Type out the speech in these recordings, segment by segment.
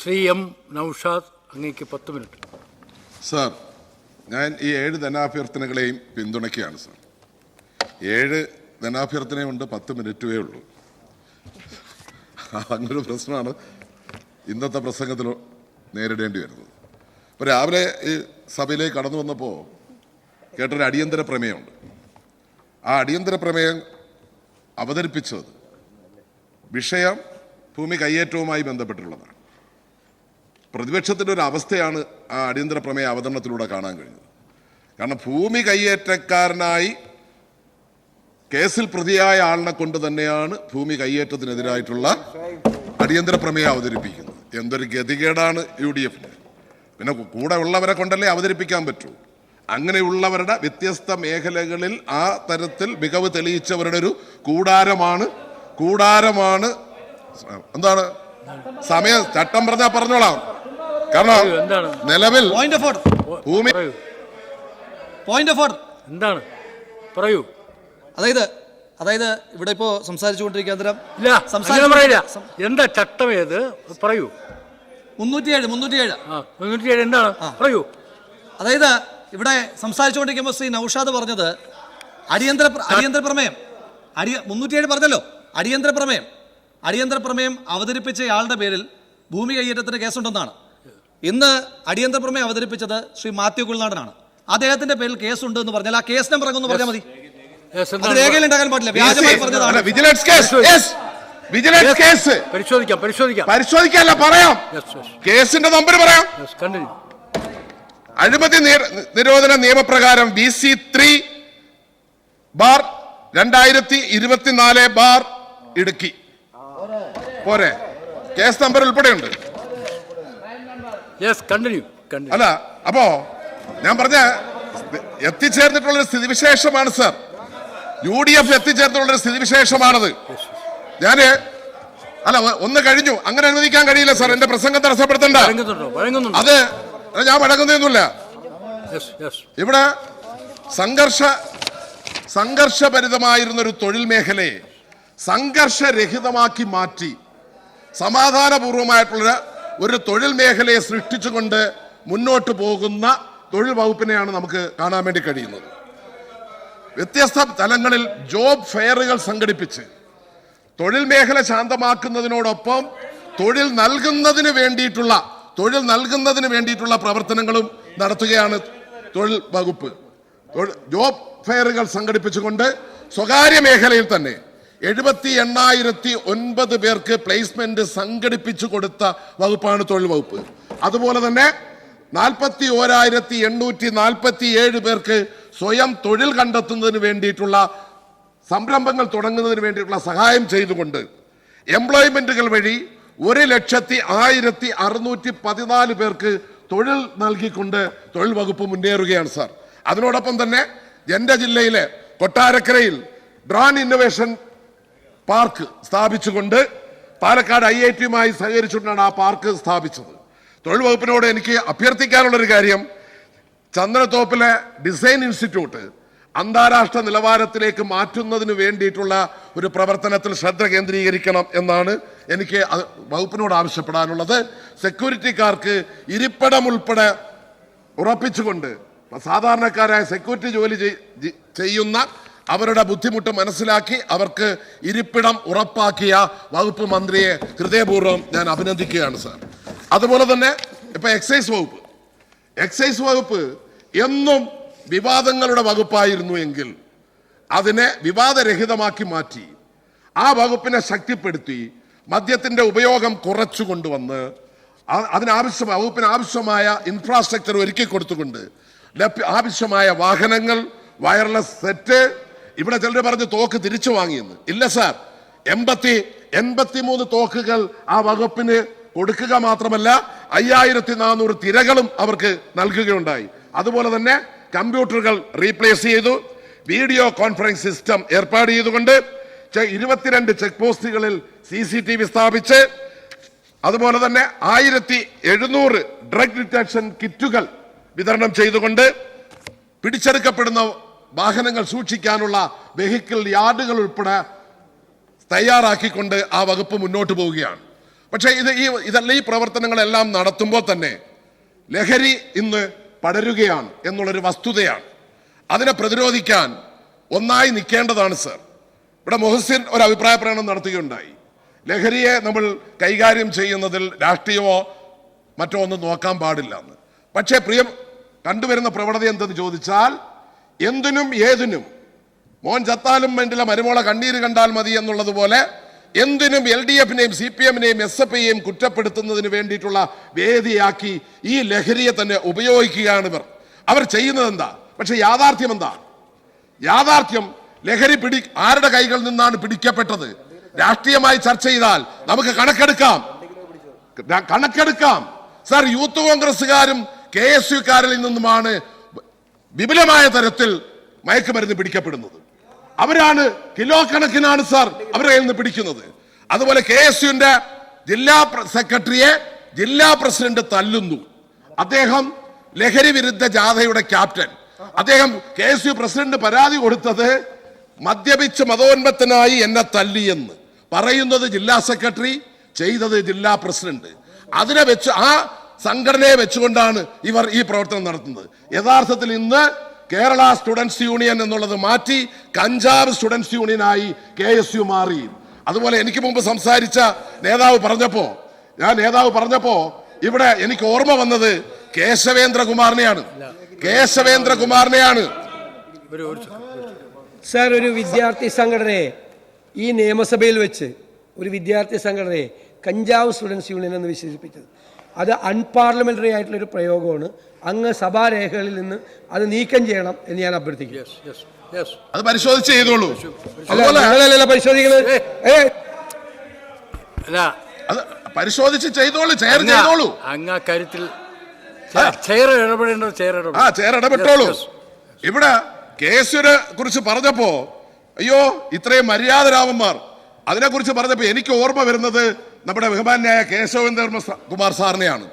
Shri M Naushad, അങ്ങേക്ക് 10 minute. Sir, ഞാൻ ഈ 7 ധനാഭ്യർത്ഥനകളെയും പിന്തുണയ്ക്കുകയാണ് സാർ. 7 ധനാഭ്യർത്ഥനയുണ്ട്, 10 മിനിറ്റേ ഉള്ളൂ. അങ്ങനൊരു പ്രശ്നമാണ് ഇന്നത്തെ പ്രസംഗത്തിൽ നേരിടേണ്ടി വരുന്നത്. ഇപ്പോൾ രാവിലെ ഈ സഭയിലേക്ക് കടന്നു വന്നപ്പോൾ കേട്ടൊരു അടിയന്തര പ്രമേയമുണ്ട്. ആ അടിയന്തര പ്രമേയം അവതരിപ്പിച്ചത് വിഷയം ഭൂമി കയ്യേറ്റവുമായി ബന്ധപ്പെട്ടുള്ളതാണ്. പ്രതിപക്ഷത്തിൻ്റെ ഒരു അവസ്ഥയാണ് ആ അടിയന്തര പ്രമേയ അവതരണത്തിലൂടെ കാണാൻ കഴിഞ്ഞത്. കാരണം ഭൂമി കയ്യേറ്റക്കാരനായി കേസിൽ പ്രതിയായ ആളിനെ കൊണ്ട് തന്നെയാണ് ഭൂമി കയ്യേറ്റത്തിനെതിരായിട്ടുള്ള അടിയന്തര പ്രമേയം അവതരിപ്പിക്കുന്നത്. എന്തൊരു ഗതികേടാണ് UDFന്. പിന്നെ കൂടെ ഉള്ളവരെ കൊണ്ടല്ലേ അവതരിപ്പിക്കാൻ പറ്റൂ. അങ്ങനെയുള്ളവരുടെ വ്യത്യസ്ത മേഖലകളിൽ ആ തരത്തിൽ മികവ് തെളിയിച്ചവരുടെ ഒരു കൂടാരമാണ് എന്താണ് സമയം ചട്ടം പറഞ്ഞാൽ പറഞ്ഞോളാം. കാരണം നിലവിൽ ഭൂമി എന്താണ് പറയൂ. അതായത് ഇവിടെ ഇപ്പോ സംസാരിച്ചുകൊണ്ടിരിക്കുന്ന എന്താ ചട്ടം ഏത് പറയൂ. 307 എന്താണ് പറയൂ. അതായത് ഇവിടെ സംസാരിച്ചുകൊണ്ടിരിക്കുമ്പോൾ ശ്രീ നൌഷാദ് പറഞ്ഞത് അടിയന്തര പ്രമേയം 307 പറഞ്ഞല്ലോ. അടിയന്തര പ്രമേയം അവതരിപ്പിച്ചയാളുടെ പേരിൽ ഭൂമി കയ്യേറ്റത്തിന് കേസുണ്ടെന്നാണ്. ഇന്ന് അടിയന്തര പ്രമേയം അവതരിപ്പിച്ചത് ശ്രീ മാത്യു കുളനാടനാണ്. അദ്ദേഹത്തിന്റെ പേരിൽ കേസുണ്ട് എന്ന് പറഞ്ഞാൽ ആ കേസ് നമ്പർ അങ്ങ് പറഞ്ഞാൽ മതി. രേഖയിൽ ഉണ്ടാകാൻ പാടില്ല. വ്യാജമായി പറഞ്ഞതാണ്. പരിശോധിക്കാനല്ല പറയാം. കേസിന്റെ നമ്പർ പറയാം. അഴിമതി നിരോധന നിയമപ്രകാരം BC3/2024 ഇടുക്കി പോരെ. കേസ് നമ്പർ ഉൾപ്പെടെയുണ്ട്. അല്ല, അപ്പോ ഞാൻ പറഞ്ഞ എത്തിച്ചേർന്നിട്ടുള്ളൊരു സ്ഥിതിവിശേഷമാണ് സാർ. UDF എത്തിച്ചേർന്നിട്ടുള്ളൊരു സ്ഥിതിവിശേഷമാണത്. ഒന്ന് കഴിഞ്ഞു. അങ്ങനെ അനുവദിക്കാൻ കഴിയില്ല സാർ. എന്റെ പ്രസംഗം തടസ്സപ്പെടുത്തണ്ട. അത് ഞാൻ വഴങ്ങുന്നൊന്നുമില്ല. ഇവിടെ സംഘർഷഭരിതമായിരുന്നൊരു തൊഴിൽ മേഖലയെ സംഘർഷരഹിതമാക്കി മാറ്റി സമാധാനപൂർവമായിട്ടുള്ള ഒരു തൊഴിൽ മേഖലയെ സൃഷ്ടിച്ചുകൊണ്ട് മുന്നോട്ട് പോകുന്ന തൊഴിൽ വകുപ്പിനെയാണ് നമുക്ക് കാണാൻ വേണ്ടി കഴിയുന്നത്. വ്യത്യസ്ത തലങ്ങളിൽ ജോബ് ഫെയറുകൾ സംഘടിപ്പിച്ച് തൊഴിൽ മേഖല ശാന്തമാക്കുന്നതിനോടൊപ്പം തൊഴിൽ നൽകുന്നതിന് വേണ്ടിയിട്ടുള്ള പ്രവർത്തനങ്ങളും നടത്തുകയാണ് തൊഴിൽ വകുപ്പ്. ജോബ് ഫെയറുകൾ സംഘടിപ്പിച്ചുകൊണ്ട് സ്വകാര്യ മേഖലയിൽ തന്നെ 78,009 പേർക്ക് പ്ലേസ്മെന്റ് സംഘടിപ്പിച്ചു കൊടുത്ത വകുപ്പാണ് തൊഴിൽ വകുപ്പ്. അതുപോലെ തന്നെ 41,847 പേർക്ക് സ്വയം തൊഴിൽ കണ്ടെത്തുന്നതിന് വേണ്ടിയിട്ടുള്ള സംരംഭങ്ങൾ തുടങ്ങുന്നതിന് വേണ്ടിയിട്ടുള്ള സഹായം ചെയ്തുകൊണ്ട് എംപ്ലോയ്മെന്റുകൾ വഴി 1,01,614 പേർക്ക് തൊഴിൽ നൽകിക്കൊണ്ട് തൊഴിൽ വകുപ്പ് മുന്നേറുകയാണ് സാർ. അതിനോടൊപ്പം തന്നെ എൻ്റെ ജില്ലയിലെ കൊട്ടാരക്കരയിൽ ഡ്രോൺ ഇന്നൊവേഷൻ പാർക്ക് സ്ഥാപിച്ചുകൊണ്ട് പാലക്കാട് IIT-യുമായി സഹകരിച്ചുകൊണ്ടാണ് ആ പാർക്ക് സ്ഥാപിച്ചത്. തൊഴിൽ വകുപ്പിനോട് എനിക്ക് അഭ്യർത്ഥിക്കാനുള്ളൊരു കാര്യം, ചന്ദനത്തോപ്പിലെ ഡിസൈൻ ഇൻസ്റ്റിറ്റ്യൂട്ട് അന്താരാഷ്ട്ര നിലവാരത്തിലേക്ക് മാറ്റുന്നതിന് വേണ്ടിയിട്ടുള്ള ഒരു പ്രവർത്തനത്തിൽ ശ്രദ്ധ കേന്ദ്രീകരിക്കണം എന്നാണ് എനിക്ക് വകുപ്പിനോട് ആവശ്യപ്പെടാനുള്ളത്. സെക്യൂരിറ്റിക്കാർക്ക് ഇരിപ്പിടം ഉൾപ്പെടെ ഉറപ്പിച്ചുകൊണ്ട് സാധാരണക്കാരായ സെക്യൂരിറ്റി ജോലി ചെയ്യുന്ന അവരുടെ ബുദ്ധിമുട്ട് മനസ്സിലാക്കി അവർക്ക് ഇരിപ്പിടം ഉറപ്പാക്കിയ വകുപ്പ് മന്ത്രിയെ ഹൃദയപൂർവ്വം ഞാൻ അഭിനന്ദിക്കുകയാണ് സാർ. അതുപോലെ തന്നെ ഇപ്പൊ എക്സൈസ് വകുപ്പ് എന്നും വിവാദങ്ങളുടെ വകുപ്പായിരുന്നു എങ്കിൽ അതിനെ വിവാദരഹിതമാക്കി മാറ്റി ആ വകുപ്പിനെ ശക്തിപ്പെടുത്തി മദ്യത്തിന്റെ ഉപയോഗം കുറച്ചു കൊണ്ടുവന്ന് വകുപ്പിന് ആവശ്യമായ ഇൻഫ്രാസ്ട്രക്ചർ ഒരുക്കി കൊടുത്തുകൊണ്ട് ആവശ്യമായ വാഹനങ്ങൾ, വയർലെസ് സെറ്റ്. ഇവിടെ ചിലർ പറഞ്ഞ് തോക്ക് തിരിച്ചു വാങ്ങിയെന്ന്. ഇല്ല സാർ, 83 തോക്കുകൾ ആ വകുപ്പിന് കൊടുക്കുക മാത്രമല്ല 5400 തിരകളും അവർക്ക് നൽകുകയുണ്ടായി. അതുപോലെ തന്നെ കമ്പ്യൂട്ടറുകൾ റീപ്ലേസ് ചെയ്തു. വീഡിയോ കോൺഫറൻസ് സിസ്റ്റം ഏർപ്പാട് ചെയ്തുകൊണ്ട് 22 ചെക്ക് പോസ്റ്റുകളിൽ CCTV സ്ഥാപിച്ച് അതുപോലെ തന്നെ 1700 ഡ്രഗ് ഡിറ്റക്ഷൻ കിറ്റുകൾ വിതരണം ചെയ്തുകൊണ്ട് പിടിച്ചെടുക്കപ്പെടുന്ന വാഹനങ്ങൾ സൂക്ഷിക്കാനുള്ള വെഹിക്കിൾ യാർഡുകൾ ഉൾപ്പെടെ തയ്യാറാക്കിക്കൊണ്ട് ആ വകുപ്പ് മുന്നോട്ട് പോവുകയാണ്. പക്ഷേ ഇതെല്ലാം ഈ പ്രവർത്തനങ്ങളെല്ലാം നടത്തുമ്പോൾ തന്നെ ലഹരി ഇന്ന് പടരുകയാണ് എന്നുള്ളൊരു വസ്തുതയാണ്. അതിനെ പ്രതിരോധിക്കാൻ ഒന്നായി നിൽക്കേണ്ടതാണ് സർ. ഇവിടെ മുഹസിൻ ഒരു അഭിപ്രായ പ്രകടനം നടത്തുകയുണ്ടായി. ലഹരിയെ നമ്മൾ കൈകാര്യം ചെയ്യുന്നതിൽ രാഷ്ട്രീയമോ മറ്റോ ഒന്നും നോക്കാൻ പാടില്ല എന്ന്. പക്ഷേ കണ്ടുവരുന്ന പ്രവണത എന്തെന്ന് ചോദിച്ചാൽ എന്തിനും ഏതിനും മോൻ ചത്താലും വേണ്ടില്ല മരുമോളെ കണ്ണീര് കണ്ടാൽ മതി എന്നുള്ളതുപോലെ എന്തിനും LDF-നെയും CPM-നെയും SFI-യെയും കുറ്റപ്പെടുത്തുന്നതിന് വേണ്ടിയിട്ടുള്ള വേദിയാക്കി ഈ ലഹരിയെ തന്നെ ഉപയോഗിക്കുകയാണ് അവർ ചെയ്യുന്നത് എന്താ? പക്ഷെ യാഥാർത്ഥ്യം എന്താ? യാഥാർത്ഥ്യം ലഹരി ആരുടെ കൈകളിൽ നിന്നാണ് പിടിക്കപ്പെട്ടത്? രാഷ്ട്രീയമായി ചർച്ച ചെയ്താൽ നമുക്ക് കണക്കെടുക്കാം സാർ. യൂത്ത് കോൺഗ്രസ്സുകാരും KSUക്കാരിൽ നിന്നുമാണ് വിപുലമായ തരത്തിൽ മയക്കുമരുന്ന് പിടിക്കപ്പെടുന്നത്. അവരാണ് കിലോ കണക്കിനാണ് സാർ അവരുടെ കയ്യിൽ നിന്ന് പിടിക്കുന്നത്. അതുപോലെ KSUവിന്റെ ജില്ലാ സെക്രട്ടറിയെ ജില്ലാ പ്രസിഡന്റ് തല്ലുന്നു. അദ്ദേഹം ലഹരി വിരുദ്ധ ജാഥയുടെ ക്യാപ്റ്റൻ. അദ്ദേഹം KSU പ്രസിഡന്റ് പരാതി കൊടുത്തത് മദ്യപിച്ച് മതോന്മത്തനായി എന്നെ തല്ലിയെന്ന് പറയുന്നത് ജില്ലാ സെക്രട്ടറി, ചെയ്തത് ജില്ലാ പ്രസിഡന്റ്. അതിനെ വെച്ച് ആ സംഘടനയെ വെച്ചുകൊണ്ടാണ് ഇവർ ഈ പ്രവർത്തനം നടത്തുന്നത്. യഥാർത്ഥത്തിൽ ഇന്ന് കേരള സ്റ്റുഡൻസ് യൂണിയൻ എന്നുള്ളത് മാറ്റി കഞ്ചാവ് സ്റ്റുഡൻസ് യൂണിയനായി KSU മാറി. അതുപോലെ എനിക്ക് മുമ്പ് സംസാരിച്ച നേതാവ് പറഞ്ഞപ്പോ ഇവിടെ എനിക്ക് ഓർമ്മ വന്നത് കേശവേന്ദ്രകുമാറിനെയാണ്. സാർ, ഒരു വിദ്യാർത്ഥി സംഘടനയെ ഈ നിയമസഭയിൽ വെച്ച് ഒരു വിദ്യാർത്ഥി സംഘടനയെ കഞ്ചാവ് സ്റ്റുഡൻസ് യൂണിയൻ എന്ന് വിശേഷിപ്പിച്ചത് അത് അൺപാർലമെന്ററി ആയിട്ടുള്ള ഒരു പ്രയോഗമാണ്. അങ്ങ് സഭാരേഖകളിൽ നിന്ന് അത് നീക്കം ചെയ്യണം എന്ന് ഞാൻ അഭ്യർത്ഥിക്കുന്നു. അത് പരിശോധിച്ച് ചെയ്തോളൂ. പരിശോധിക്കുന്നത് പരിശോധിച്ച് ചെയ്തോളൂ. അങ്ങ് കാര്യത്തിൽ ചെയർ ഇടപെട്ടോളൂ. ഇവിടെ KSUവിനെ കുറിച്ച് പറഞ്ഞപ്പോ അയ്യോ ഇത്രയും മര്യാദരാമന്മാർ അതിനെക്കുറിച്ച് പറഞ്ഞപ്പോ എനിക്ക് ഓർമ്മ വരുന്നത് നമ്മുടെ ബഹുമാന്യായ കേശവേന്ദ്രകുമാർ സാറിനെയാണ്.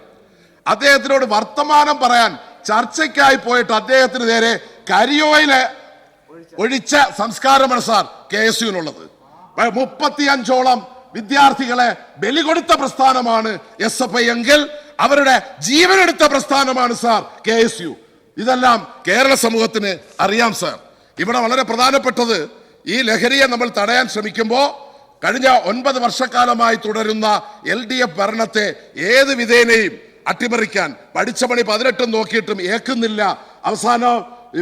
അദ്ദേഹത്തിനോട് വർത്തമാനം പറയാൻ ചർച്ചയ്ക്കായി പോയിട്ട് അദ്ദേഹത്തിന് നേരെ കരിയോയില് ഒഴിച്ച സംസ്കാരമാണ് സാർ KSUവിനുള്ളത്. 35ഓളം വിദ്യാർത്ഥികളെ ബലി കൊടുത്ത പ്രസ്ഥാനമാണ് SFI എങ്കിൽ അവരുടെ ജീവനെടുത്ത പ്രസ്ഥാനമാണ് സാർ KSU. ഇതെല്ലാം കേരള സമൂഹത്തിന് അറിയാം സാർ. ഇവിടെ വളരെ പ്രധാനപ്പെട്ടത് ഈ ലഹരിയെ നമ്മൾ തടയാൻ ശ്രമിക്കുമ്പോൾ കഴിഞ്ഞ 9 വർഷക്കാലമായി തുടരുന്ന LDF ഭരണത്തെ ഏത് വിധേനയും അട്ടിമറിക്കാൻ പഠിച്ച പണി 18 നോക്കിയിട്ടും ഏക്കുന്നില്ല. അവസാനം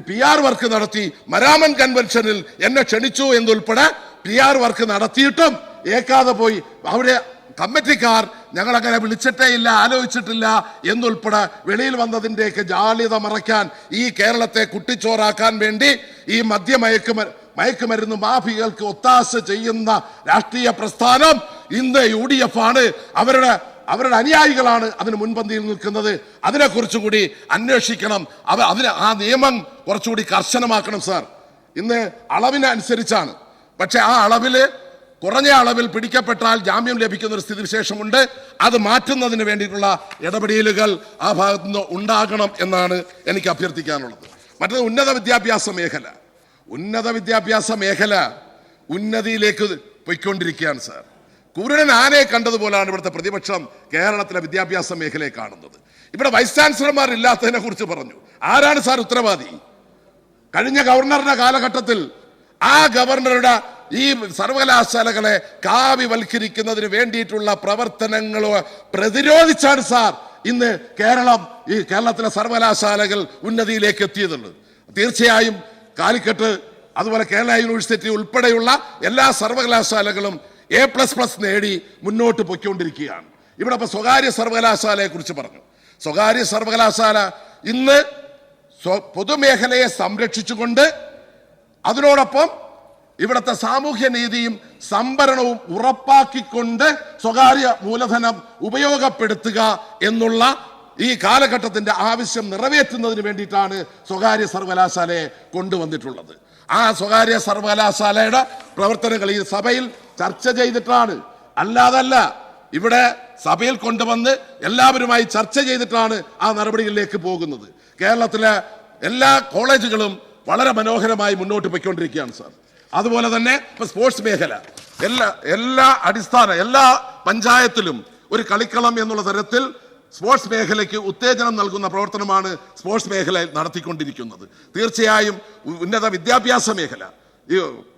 PR വർക്ക് നടത്തി മരാമൻ കൺവെൻഷനിൽ എന്നെ ക്ഷണിച്ചു എന്നുൾപ്പെടെ PR വർക്ക് നടത്തിയിട്ടും ഏക്കാതെ പോയി. അവിടെ കമ്മിറ്റിക്കാർ ഞങ്ങൾ അങ്ങനെ വിളിച്ചിട്ടേ ഇല്ല, ആലോചിച്ചിട്ടില്ല എന്നുൾപ്പെടെ വെളിയിൽ വന്നതിൻ്റെയൊക്കെ ജാള്യത മറയ്ക്കാൻ ഈ കേരളത്തെ കുട്ടിച്ചോറാക്കാൻ വേണ്ടി ഈ മയക്കുമരുന്ന് മാഫിയകൾക്ക് ഒത്താശ ചെയ്യുന്ന രാഷ്ട്രീയ പ്രസ്ഥാനം ഇന്ന് UDF ആണ്. അവരുടെ അനുയായികളാണ് അതിന് മുൻപന്തിയിൽ നിൽക്കുന്നത്. അതിനെക്കുറിച്ച് കൂടി അന്വേഷിക്കണം. ആ നിയമം കുറച്ചുകൂടി കർശനമാക്കണം സാർ. ഇന്ന് അളവിനനുസരിച്ചാണ്. പക്ഷെ ആ കുറഞ്ഞ അളവിൽ പിടിക്കപ്പെട്ടാൽ ജാമ്യം ലഭിക്കുന്ന ഒരു സ്ഥിതിവിശേഷമുണ്ട്. അത് മാറ്റുന്നതിന് വേണ്ടിയിട്ടുള്ള ഇടപെടലുകൾ ആ ഭാഗത്തുനിന്ന് ഉണ്ടാകണം എന്നാണ് എനിക്ക് അഭ്യർത്ഥിക്കാനുള്ളത്. മറ്റത് ഉന്നത വിദ്യാഭ്യാസ മേഖല ഉന്നതിയിലേക്ക് പോയിക്കൊണ്ടിരിക്കുകയാണ് സാർ. കുരുടൻ ആനയെ കണ്ടതുപോലാണ് ഇവിടുത്തെ പ്രതിപക്ഷം കേരളത്തിലെ വിദ്യാഭ്യാസ മേഖലയെ കാണുന്നത്. ഇവിടെ വൈസ് ചാൻസലർമാർ ഇല്ലാത്തതിനെ കുറിച്ച് പറഞ്ഞു. ആരാണ് സാർ ഉത്തരവാദി? കഴിഞ്ഞ ഗവർണറുടെ കാലഘട്ടത്തിൽ ആ ഗവർണറുടെ ഈ സർവകലാശാലകളെ കാവ്യവൽക്കരിക്കുന്നതിന് വേണ്ടിയിട്ടുള്ള പ്രവർത്തനങ്ങളോ പ്രതിരോധിച്ചാണ് സാർ ഇന്ന് കേരളത്തിലെ സർവകലാശാലകൾ ഉന്നതിയിലേക്ക് എത്തിയതുള്ളത്. തീർച്ചയായും കാലിക്കറ്റ് അതുപോലെ കേരള യൂണിവേഴ്സിറ്റി ഉൾപ്പെടെയുള്ള എല്ലാ സർവകലാശാലകളും A++ നേടി മുന്നോട്ട് പൊയ്ക്കൊണ്ടിരിക്കുകയാണ്. ഇവിടെ ഇപ്പൊ സ്വകാര്യ സർവകലാശാലയെ കുറിച്ച് പറഞ്ഞു. സ്വകാര്യ സർവകലാശാല ഇന്ന് പൊതുമേഖലയെ സംരക്ഷിച്ചുകൊണ്ട് അതിനോടൊപ്പം ഇവിടുത്തെ സാമൂഹ്യ നീതിയും സംഭരണവും ഉറപ്പാക്കിക്കൊണ്ട് സ്വകാര്യ മൂലധനം ഉപയോഗപ്പെടുത്തുക എന്നുള്ള ഈ കാലഘട്ടത്തിന്റെ ആവശ്യം നിറവേറ്റുന്നതിന് വേണ്ടിയിട്ടാണ് സ്വകാര്യ സർവകലാശാലയെ കൊണ്ടുവന്നിട്ടുള്ളത്. ആ സ്വകാര്യ സർവകലാശാലയുടെ പ്രവർത്തനങ്ങൾ ഈ സഭയിൽ ചർച്ച ചെയ്തിട്ടാണ്, അല്ലാതല്ല. ഇവിടെ സഭയിൽ കൊണ്ടുവന്ന് എല്ലാവരുമായി ചർച്ച ചെയ്തിട്ടാണ് ആ നടപടികളിലേക്ക് പോകുന്നത്. കേരളത്തിലെ എല്ലാ കോളേജുകളും വളരെ മനോഹരമായി മുന്നോട്ട് പോയിക്കൊണ്ടിരിക്കുകയാണ് സാർ. അതുപോലെ തന്നെ ഇപ്പൊ സ്പോർട്സ് മേഖല എല്ലാ പഞ്ചായത്തിലും ഒരു കളിക്കളം എന്നുള്ള തരത്തിൽ സ്പോർട്സ് മേഖലയ്ക്ക് ഉത്തേജനം നൽകുന്ന പ്രവർത്തനമാണ് സ്പോർട്സ് മേഖല നടത്തിക്കൊണ്ടിരിക്കുന്നത്. തീർച്ചയായും ഉന്നത വിദ്യാഭ്യാസ മേഖല, ഈ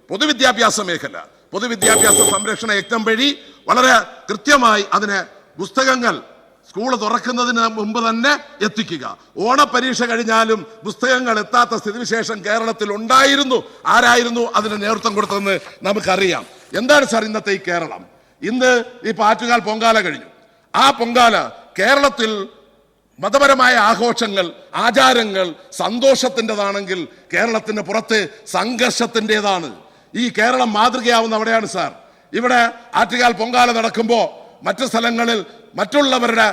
പൊതുവിദ്യാഭ്യാസ മേഖല, പൊതുവിദ്യാഭ്യാസ സംരക്ഷണ യജ്ഞം വഴി വളരെ കൃത്യമായി അതിന് പുസ്തകങ്ങൾ സ്കൂൾ തുറക്കുന്നതിന് മുമ്പ് തന്നെ എത്തിക്കുക. ഓണപരീക്ഷ കഴിഞ്ഞാലും പുസ്തകങ്ങൾ എത്താത്ത സ്ഥിതിവിശേഷം കേരളത്തിൽ ഉണ്ടായിരുന്നു. ആരായിരുന്നു അതിന് നേതൃത്വം കൊടുത്തതെന്ന് നമുക്കറിയാം. എന്താണ് സാർ ഇന്നത്തെ ഈ കേരളം? ഇന്ന് ഈ ആറ്റുകാൽ പൊങ്കാല കഴിഞ്ഞു. ആ പൊങ്കാല കേരളത്തിൽ മതപരമായ ആഘോഷങ്ങൾ, ആചാരങ്ങൾ സന്തോഷത്തിൻ്റെതാണെങ്കിൽ കേരളത്തിന് പുറത്ത് സംഘർഷത്തിൻ്റെതാണ്. ഈ കേരളം മാതൃകയാവുന്ന അവിടെയാണ് സാർ. ഇവിടെ ആറ്റുകാൽ പൊങ്കാല നടക്കുമ്പോൾ മറ്റു സ്ഥലങ്ങളിൽ മറ്റുള്ളവരുടെ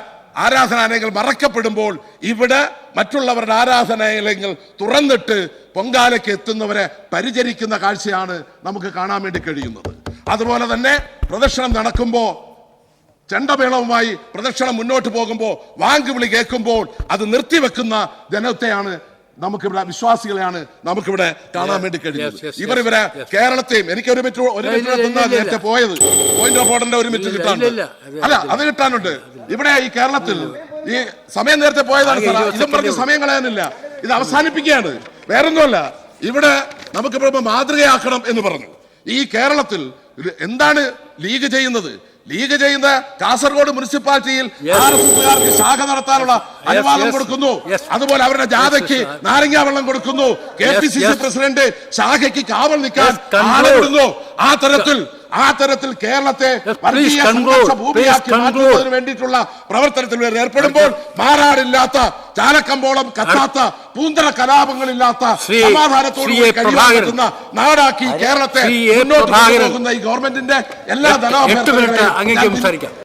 ആരാധനാലയങ്ങൾ മറക്കപ്പെടുമ്പോൾ ഇവിടെ മറ്റുള്ളവരുടെ ആരാധനാലയങ്ങൾ തുറന്നിട്ട് പൊങ്കാലയ്ക്ക് എത്തുന്നവരെ പരിചരിക്കുന്ന കാഴ്ചയാണ് നമുക്ക് കാണാൻ വേണ്ടി കഴിയുന്നത്. അതുപോലെ തന്നെ പ്രദക്ഷിണം നടക്കുമ്പോൾ ചെണ്ടമേളവുമായി പ്രദക്ഷിണം മുന്നോട്ട് പോകുമ്പോൾ വാങ്കുവിളി കേൾക്കുമ്പോൾ അത് നിർത്തിവെക്കുന്ന ജനത്തെയാണ് നമുക്കിവിടെ, വിശ്വാസികളെയാണ് നമുക്കിവിടെ കാണാൻ വേണ്ടി കഴിയുന്നത്. ഇവരെ കേരളത്തെയും എനിക്ക് ഒരു മിനിറ്റ് നേരത്തെ പോയത് പോയിന്റ് ഓഫ് ഓർഡറിന്റെ ഒരു മിനിറ്റ് കിട്ടാനുണ്ട്. അല്ല, അത് കിട്ടാനുണ്ട്. ഇവിടെ ഈ കേരളത്തിൽ ഈ സമയം നേരത്തെ പോയതാണ് സാർ. ഇതും പറഞ്ഞ് സമയം കളയാനില്ല, ഇത് അവസാനിപ്പിക്കുകയാണ്. വേറൊന്നുമല്ല, ഇവിടെ നമുക്കിപ്പോ മാതൃകയാക്കണം എന്ന് പറഞ്ഞു. ഈ കേരളത്തിൽ എന്താണ് ലീഗ് ചെയ്യുന്നത്? ലീഗ് ചെയ്യുന്ന കാസർഗോഡ് മുനിസിപ്പാലിറ്റിയിൽ RSSകാർക്ക് ശാഖ നടത്താനുള്ള അനുവാദം കൊടുക്കുന്നു. അതുപോലെ അവരുടെ ജാഥയ്ക്ക് നാരങ്ങാ വെള്ളം കൊടുക്കുന്നു. KPCC പ്രസിഡന്റ് ശാഖയ്ക്ക് കാവൽ നിൽക്കാൻ ആളുവിടുന്നു. ആ തരത്തിൽ കേരളത്തെ വർഗീയ സംഘർഷ ഭൂമിയാക്കി മാറ്റുന്നതിന് വേണ്ടിയിട്ടുള്ള പ്രവർത്തനത്തിൽ ഏർപ്പെടുമ്പോൾ മാറാടില്ലാത്ത, ചാലക്കമ്പോളം കത്താത്ത, പൂന്തറ കലാപങ്ങളില്ലാത്ത, സമാധാനത്തോടുകൂടി കഴിയാൻ പറ്റുന്ന നാടാക്കി കേരളത്തെ മുന്നോട്ട് കൊണ്ടുപോകുന്ന ഈ ഗവൺമെന്റിന്റെ എല്ലാ ധനാഭ്യർത്ഥനകളെയും